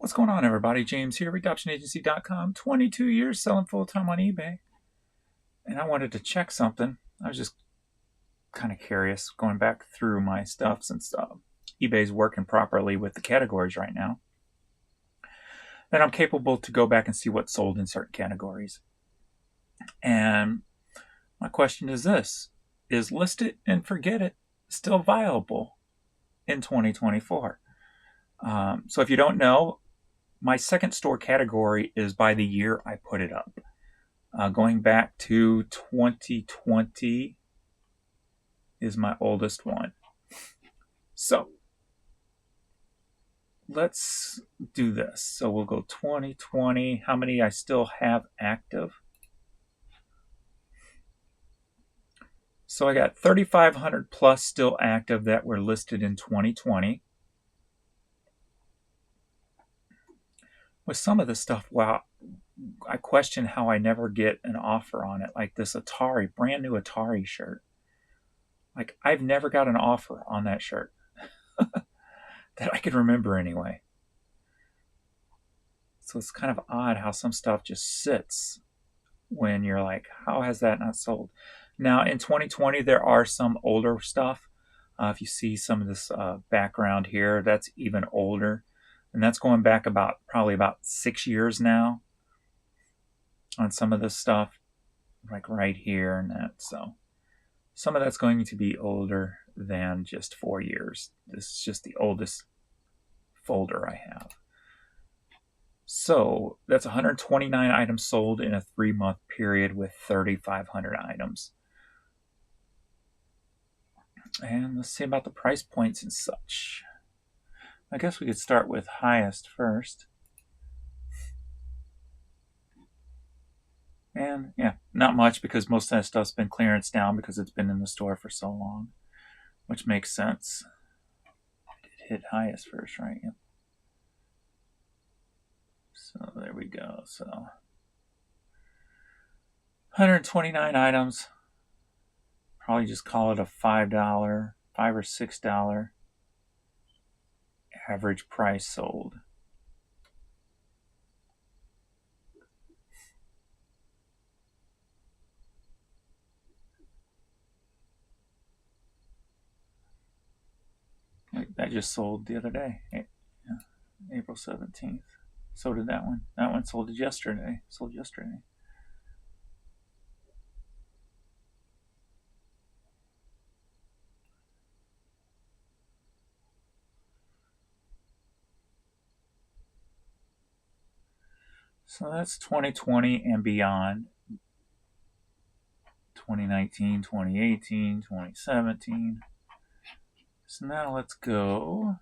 What's going on, everybody? James here, RedoptionAgency.com. 22 years selling full-time on eBay. And I wanted to check something. I was just kind of curious, going back through my stuff since eBay's working properly with the categories right now. Then I'm capable to go back and see what's sold in certain categories. And my question is this: is list it and forget it still viable in 2024? So if you don't know, my second store category is by the year I put it up. Going back to 2020 is my oldest one. So let's do this. So we'll go 2020. How many I still have active? So I got 3,500 plus still active that were listed in 2020. With some of the stuff, wow, I question how I never get an offer on it. Like this Atari, brand new Atari shirt. Like I've never got an offer on that shirt that I can remember anyway. So it's kind of odd how some stuff just sits when you're like, how has that not sold? Now in 2020, there are some older stuff. If you see some of this background here, that's even older. And that's going back probably about 6 years now on some of this stuff, like right here and that. So some of that's going to be older than just 4 years. This is just the oldest folder I have. So that's 129 items sold in a 3-month period with 3,500 items. And let's see about the price points and such. I guess we could start with highest first. And yeah, not much because most of that stuff's been clearance down because it's been in the store for so long, which makes sense. I did hit highest first, right? Yep. So there we go. So 129 items. Probably just call it a $5 or $6 average price sold. That just sold the other day, April 17th. So did that one. That one sold yesterday. So that's 2020 and beyond. 2019, 2018, 2017. So now let's go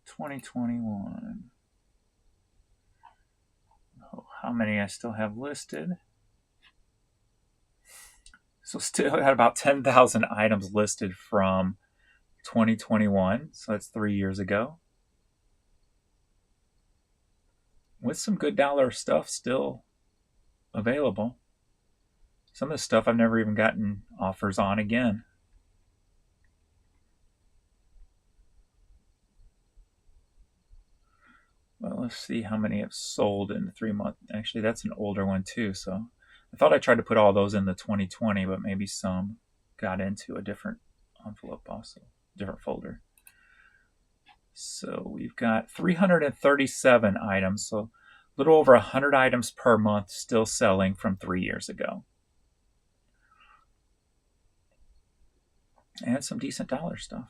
2021. Oh, how many I still have listed? So still had about 10,000 items listed from 2021. So that's 3 years ago. With some good dollar stuff still available. Some of the stuff I've never even gotten offers on again. Well, let's see how many have sold in the 3-month. Actually, that's an older one too. So I thought I tried to put all those in the 2020, but maybe some got into a different envelope also, different folder. So we've got 337 items. So a little over 100 items per month still selling from 3 years ago. And some decent dollar stuff.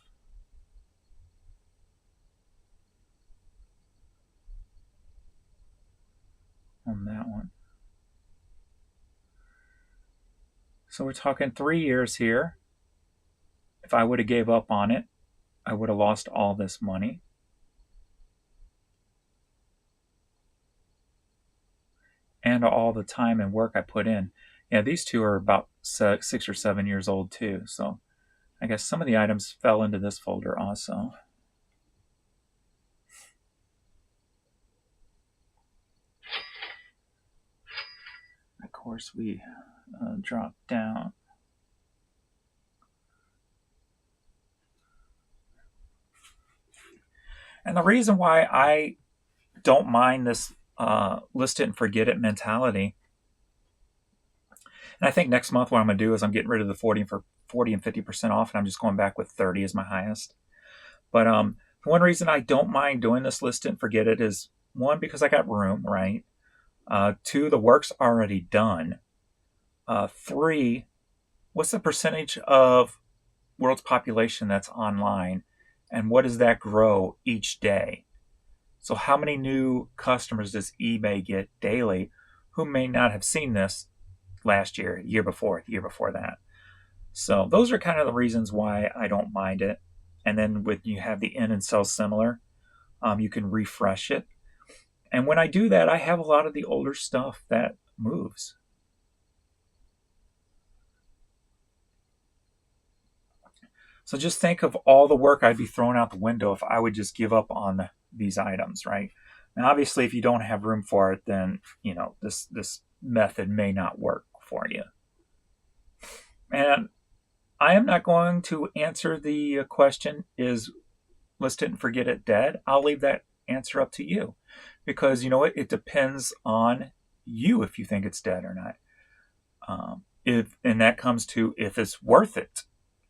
On that one. So we're talking 3 years here. If I would have gave up on it, I would have lost all this money. And all the time and work I put in. Yeah, these two are about 6 or 7 years old too. So I guess some of the items fell into this folder also. Of course, we drop down. And the reason why I don't mind this list it and forget it mentality, and I think next month what I'm going to do is I'm getting rid of the 40 and 50% off, and I'm just going back with 30 as my highest. But one reason I don't mind doing this list it and forget it is, one, because I got room, right? Two, the work's already done. Three, what's the percentage of world's population that's online, and what does that grow each day? So how many new customers does eBay get daily who may not have seen this last year, year before that? So those are kind of the reasons why I don't mind it. And then when you have the in and sell similar, you can refresh it. And when I do that, I have a lot of the older stuff that moves. So just think of all the work I'd be throwing out the window if I would just give up on these items, right? Now, obviously, if you don't have room for it, then this method may not work for you. And I am not going to answer the question, is list it and forget it dead? I'll leave that answer up to you, because you know what? It depends on you if you think it's dead or not. And that comes to if it's worth it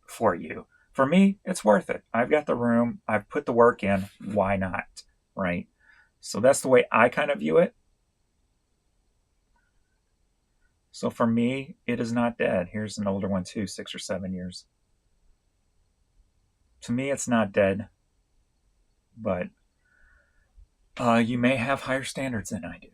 for you. For me, it's worth it. I've got the room. I've put the work in. Why not? Right? So that's the way I kind of view it. So for me, it is not dead. Here's an older one too, 6 or 7 years. To me, it's not dead. But you may have higher standards than I do.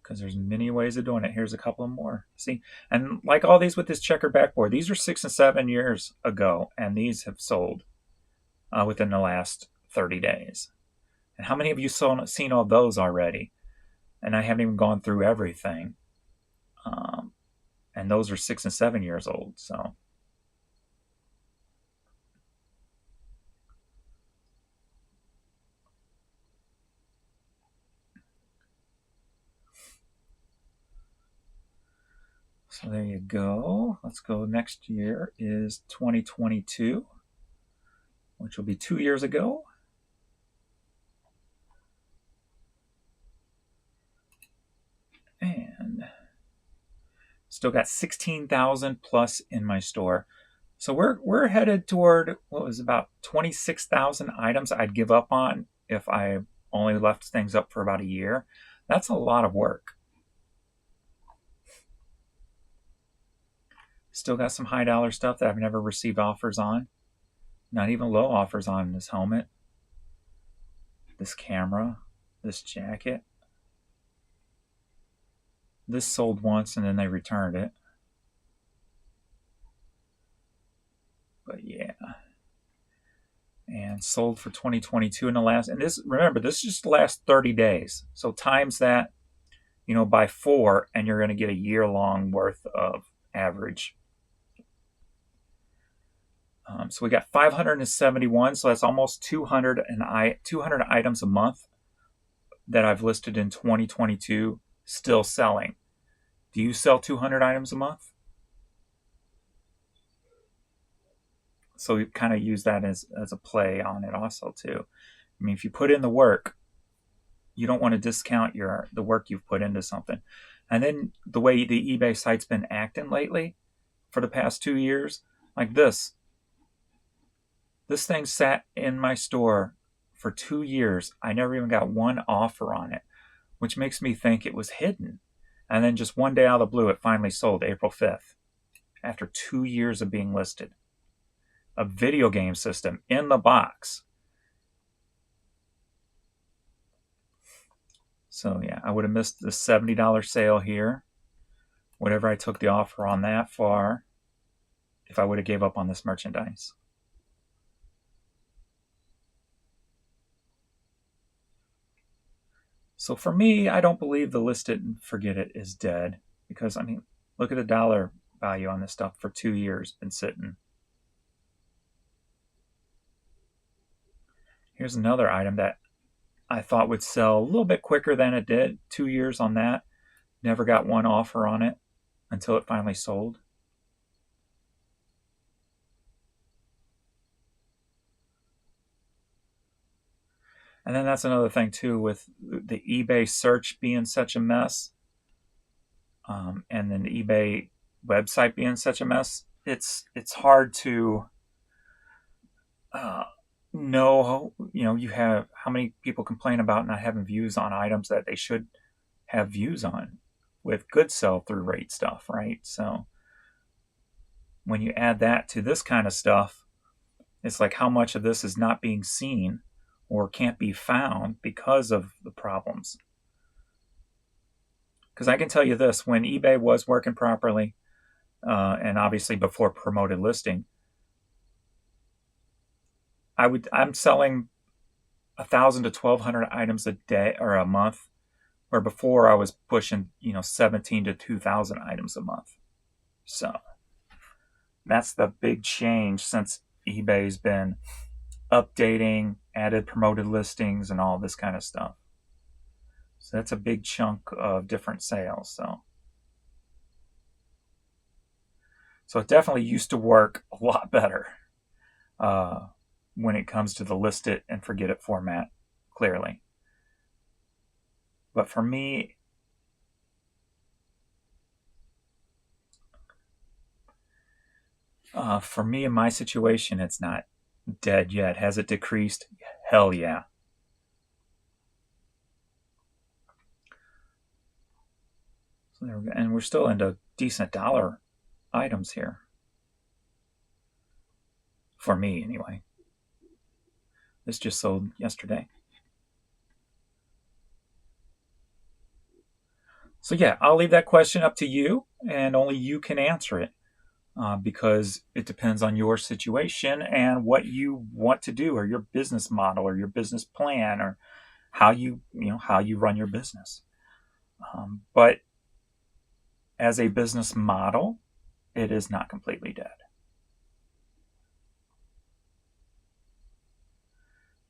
Because there's many ways of doing it. Here's a couple more. See, and like all these with this checker backboard, these are 6 and 7 years ago, and these have sold within the last 30 days. And how many of you seen all those already? And I haven't even gone through everything. And those are 6 and 7 years old. So there you go. Let's go. Next year is 2022, which will be 2 years ago. And still got 16,000 plus in my store. So we're headed toward what was about 26,000 items I'd give up on if I only left things up for about a year. That's a lot of work. Still got some high dollar stuff that I've never received offers on. Not even low offers on this helmet, this camera, this jacket. This sold once and then they returned it. But yeah. And sold for 2022 in the last, and this, remember, this is just the last 30 days. So times that, by 4, and you're going to get a year-long worth of average. So we got 571, so that's almost 200 items a month that I've listed in 2022 still selling. Do you sell 200 items a month? So we kind of use that as a play on it also too. I mean, if you put in the work, you don't want to discount the work you've put into something. And then the way the eBay site's been acting lately for the past 2 years, like this. This thing sat in my store for 2 years. I never even got one offer on it, which makes me think it was hidden. And then just one day out of the blue, it finally sold April 5th after 2 years of being listed. A video game system in the box. So yeah, I would have missed the $70 sale here. Whatever I took the offer on that for, if I would have gave up on this merchandise. So for me, I don't believe the list it and forget it is dead. Because, I mean, look at the dollar value on this stuff for 2 years, been sitting. Here's another item that I thought would sell a little bit quicker than it did. 2 years on that. Never got one offer on it until it finally sold. And then that's another thing too, with the eBay search being such a mess, and then the eBay website being such a mess. It's hard to know. You have how many people complain about not having views on items that they should have views on with good sell-through rate stuff, right? So when you add that to this kind of stuff, it's like how much of this is not being seen or can't be found because of the problems. Because I can tell you this, when eBay was working properly, and obviously before promoted listing, I'm selling 1,000 to 1,200 items a day or a month, where before I was pushing 17 to 2,000 items a month. So that's the big change since eBay's been updating, added promoted listings, and all this kind of stuff. So that's a big chunk of different sales. So it definitely used to work a lot better when it comes to the list it and forget it format, clearly. But for me, in my situation, it's not dead yet. Has it decreased? Hell yeah. So there we go. And we're still into decent dollar items here. For me, anyway. This just sold yesterday. So yeah, I'll leave that question up to you, and only you can answer it. Because it depends on your situation and what you want to do, or your business model, or your business plan, or how you run your business. But as a business model, it is not completely dead.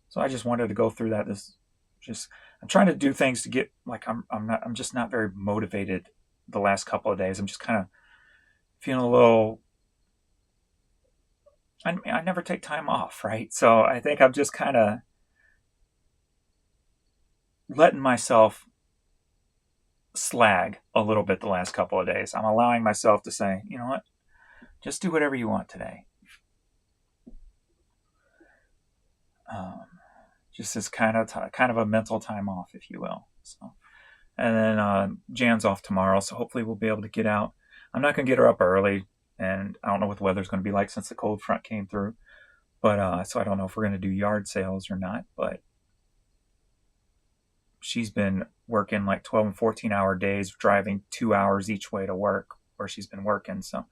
So I just wanted to go through that. I'm trying to do things to get I'm just not very motivated the last couple of days. I'm just kind of feeling a little. I never take time off, right? So I think I'm just kind of letting myself slag a little bit the last couple of days. I'm allowing myself to say, you know what, just do whatever you want today. Just as kind of a mental time off, if you will. So, and then Jan's off tomorrow, so hopefully we'll be able to get out. I'm not going to get her up early, and I don't know what the weather's going to be like since the cold front came through. But so I don't know if we're going to do yard sales or not. But she's been working like 12 and 14-hour days, driving 2 hours each way to work where she's been working. So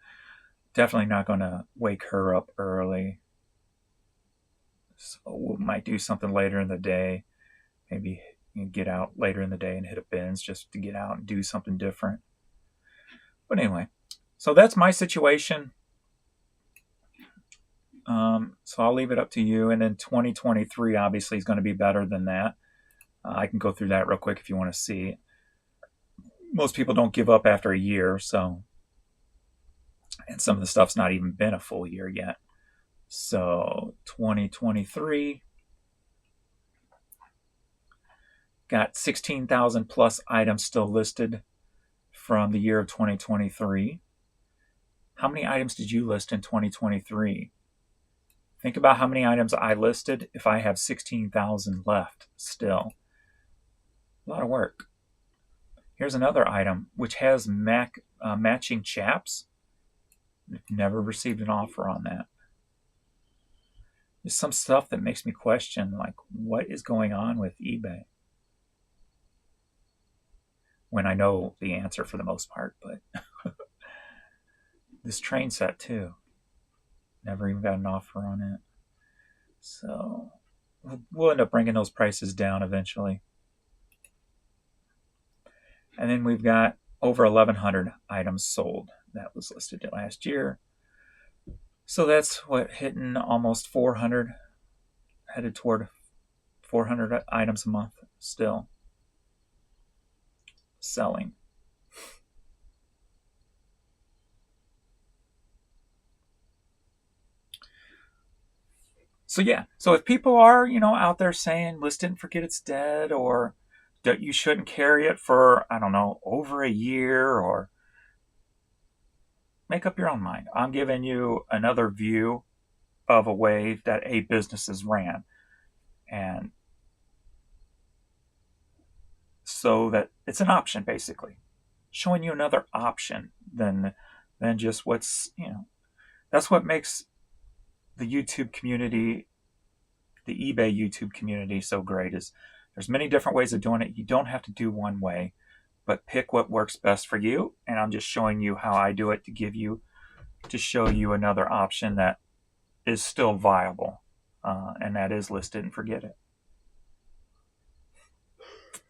definitely not going to wake her up early. So we might do something later in the day. Maybe get out later in the day and hit a Ben's just to get out and do something different. But anyway, so that's my situation. So I'll leave it up to you. And then 2023 obviously is going to be better than that. I can go through that real quick if you want to see. Most people don't give up after a year, so, and some of the stuff's not even been a full year yet. So 2023 got 16,000 plus items still listed from the year of 2023. How many items did you list in 2023? Think about how many items I listed if I have 16,000 left still. A lot of work. Here's another item which has matching chaps. Never received an offer on that. There's some stuff that makes me question, like, what is going on with eBay? When I know the answer for the most part, but this train set too. Never even got an offer on it. So we'll end up bringing those prices down eventually. And then we've got over 1,100 items sold. That was listed last year. So that's hitting almost 400, headed toward 400 items a month still selling. So yeah, so if people are, out there saying list it and forget it's dead, or that you shouldn't carry it for, I don't know, over a year, or make up your own mind. I'm giving you another view of a way that a business is ran. And so that it's an option, basically. Showing you another option than just what's, that's what makes the YouTube community, the eBay YouTube community so great, is there's many different ways of doing it. You don't have to do one way, but pick what works best for you. And I'm just showing you how I do it to show you another option that is still viable, and that is list it and forget it.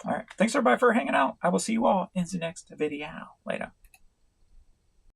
All right. Thanks everybody for hanging out. I will see you all in the next video. Later.